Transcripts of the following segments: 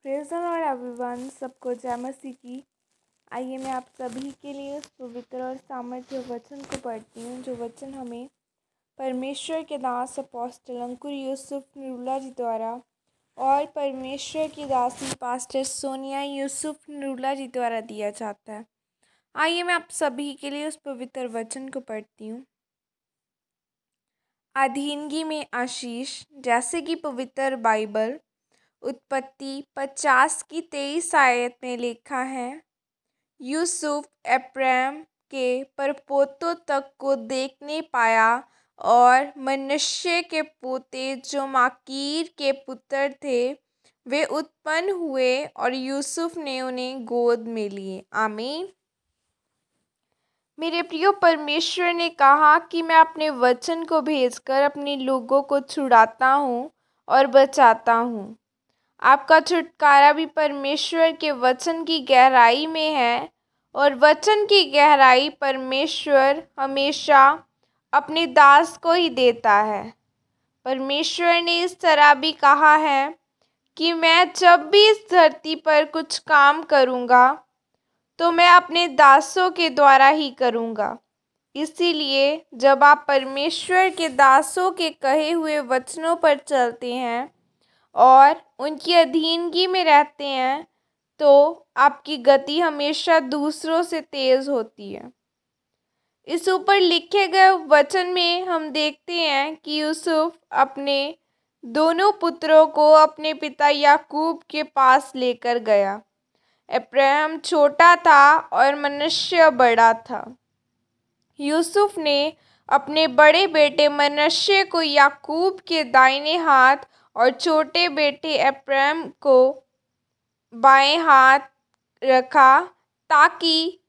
Praise the Lord everyone, सबको जय मसीह की। आइए मैं आप सभी के लिए उस पवित्र और सामर्थ्य वचन को पढ़ती हूँ, जो वचन हमें परमेश्वर के दास अपोस्टल अंकुर यूसुफ नरूला जी द्वारा और परमेश्वर की दासी पास्टर सोनिया यूसुफ नरूला जी द्वारा दिया जाता है। आइए मैं आप सभी के लिए उस पवित्र वचन को पढ़ती हूँ। अधीनगी में आशीष, जैसे कि पवित्र बाइबल उत्पत्ति 50 की 23 आयत में लिखा है, यूसुफ अब्राहम के परपोतों तक को देखने पाया और मनश्शे के पोते जो माकीर के पुत्र थे वे उत्पन्न हुए और यूसुफ ने उन्हें गोद में लिए। आमीन। मेरे प्रियो, परमेश्वर ने कहा कि मैं अपने वचन को भेजकर अपने लोगों को छुड़ाता हूँ और बचाता हूँ। आपका छुटकारा भी परमेश्वर के वचन की गहराई में है और वचन की गहराई परमेश्वर हमेशा अपने दास को ही देता है। परमेश्वर ने इस तरह भी कहा है कि मैं जब भी इस धरती पर कुछ काम करूँगा तो मैं अपने दासों के द्वारा ही करूँगा। इसीलिए जब आप परमेश्वर के दासों के कहे हुए वचनों पर चलते हैं और उनकी अधीनगी में रहते हैं तो आपकी गति हमेशा दूसरों से तेज़ होती है। इस ऊपर लिखे गए वचन में हम देखते हैं कि यूसुफ अपने दोनों पुत्रों को अपने पिता याकूब के पास लेकर गया। अब्राहम छोटा था और मनश्शे बड़ा था। यूसुफ ने अपने बड़े बेटे मनश्शे को याकूब के दाहिने हाथ और छोटे बेटे अब्राहम को बाएं हाथ रखा, ताकि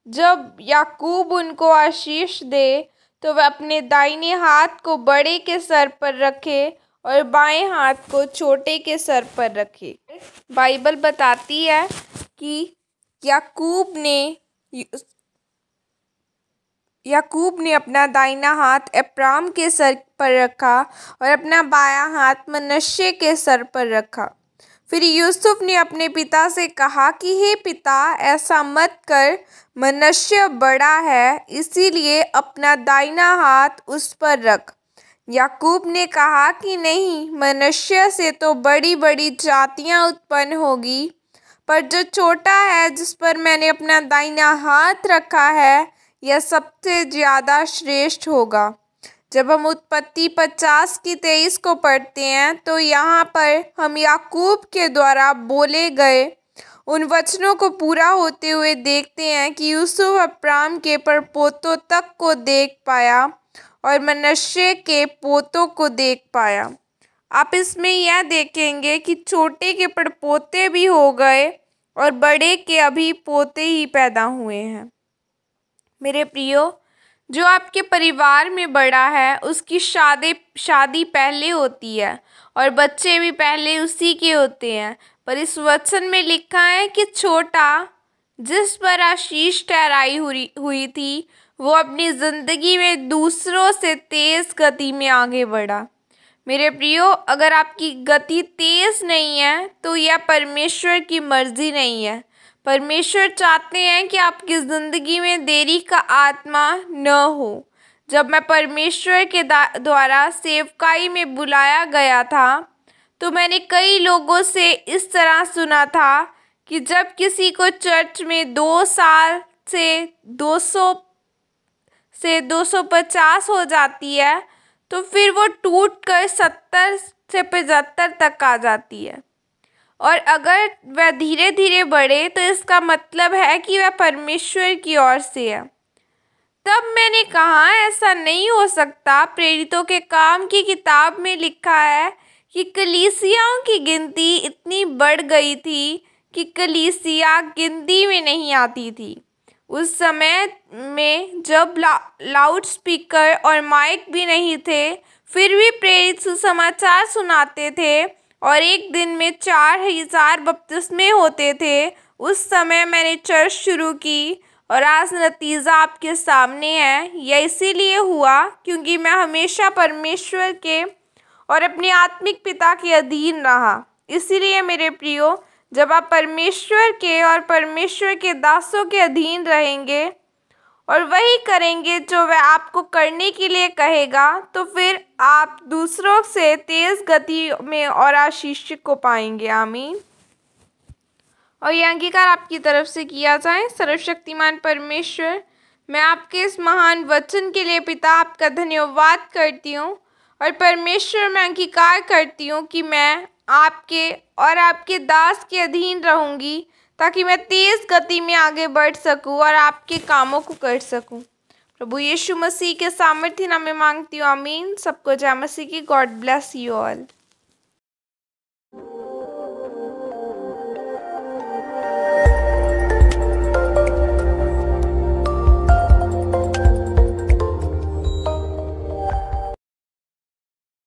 जब याकूब उनको आशीष दे तो वह अपने दाहिने हाथ को बड़े के सर पर रखे और बाएं हाथ को छोटे के सर पर रखे। बाइबल बताती है कि याकूब ने अपना दाहिना हाथ अब्राहम के सर पर रखा और अपना बायां हाथ मनश्शे के सर पर रखा। फिर यूसुफ ने अपने पिता से कहा कि हे पिता, ऐसा मत कर, मनश्शे बड़ा है, इसीलिए अपना दाहिना हाथ उस पर रख। याकूब ने कहा कि नहीं, मनश्शे से तो बड़ी बड़ी जातियां उत्पन्न होगी, पर जो छोटा है जिस पर मैंने अपना दाहिना हाथ रखा है यह सबसे ज़्यादा श्रेष्ठ होगा। जब हम उत्पत्ति 50 की 23 को पढ़ते हैं तो यहाँ पर हम याकूब के द्वारा बोले गए उन वचनों को पूरा होते हुए देखते हैं कि यूसुफ अब्राहम के परपोतों तक को देख पाया और मनश्शे के पोतों को देख पाया। आप इसमें यह देखेंगे कि छोटे के परपोते भी हो गए और बड़े के अभी पोते ही पैदा हुए हैं। मेरे प्रियो, जो आपके परिवार में बड़ा है उसकी शादी पहले होती है और बच्चे भी पहले उसी के होते हैं, पर इस वचन में लिखा है कि छोटा जिस पर आशीष ठहराई हुई थी वो अपनी ज़िंदगी में दूसरों से तेज़ गति में आगे बढ़ा। मेरे प्रियो, अगर आपकी गति तेज़ नहीं है तो यह परमेश्वर की मर्ज़ी नहीं है। परमेश्वर चाहते हैं कि आपकी ज़िंदगी में देरी का आत्मा न हो। जब मैं परमेश्वर के द्वारा सेवकाई में बुलाया गया था तो मैंने कई लोगों से इस तरह सुना था कि जब किसी को चर्च में 2 साल से 250 हो जाती है तो फिर वो टूट कर 70 से 75 तक आ जाती है, और अगर वह धीरे धीरे बढ़े तो इसका मतलब है कि वह परमेश्वर की ओर से है। तब मैंने कहा ऐसा नहीं हो सकता। प्रेरितों के काम की किताब में लिखा है कि कलीसियाओं की गिनती इतनी बढ़ गई थी कि कलीसिया गिनती में नहीं आती थी। उस समय में जब लाउड स्पीकर और माइक भी नहीं थे, फिर भी प्रेरित सुसमाचार सुनाते थे और एक दिन में 4000 बपतिस्मे होते थे। उस समय मैंने चर्च शुरू की और आज नतीजा आपके सामने है। यह इसीलिए हुआ क्योंकि मैं हमेशा परमेश्वर के और अपने आत्मिक पिता के अधीन रहा। इसीलिए मेरे प्रियो, जब आप परमेश्वर के और परमेश्वर के दासों के अधीन रहेंगे और वही करेंगे जो वह आपको करने के लिए कहेगा, तो फिर आप दूसरों से तेज गति में और आशीष को पाएंगे। आमीन। और ये अंगीकार आपकी तरफ से किया जाए। सर्वशक्तिमान परमेश्वर, मैं आपके इस महान वचन के लिए पिता आपका धन्यवाद करती हूँ। और परमेश्वर, मैं अंगीकार करती हूँ कि मैं आपके और आपके दास के अधीन रहूँगी, ताकि मैं तेज गति में आगे बढ़ सकूँ और आपके कामों को कर सकूँ। प्रभु यीशु मसीह के सामर्थ्य नाम में मांगती हूँ। आमीन। सबको जय मसीह की। God bless you all.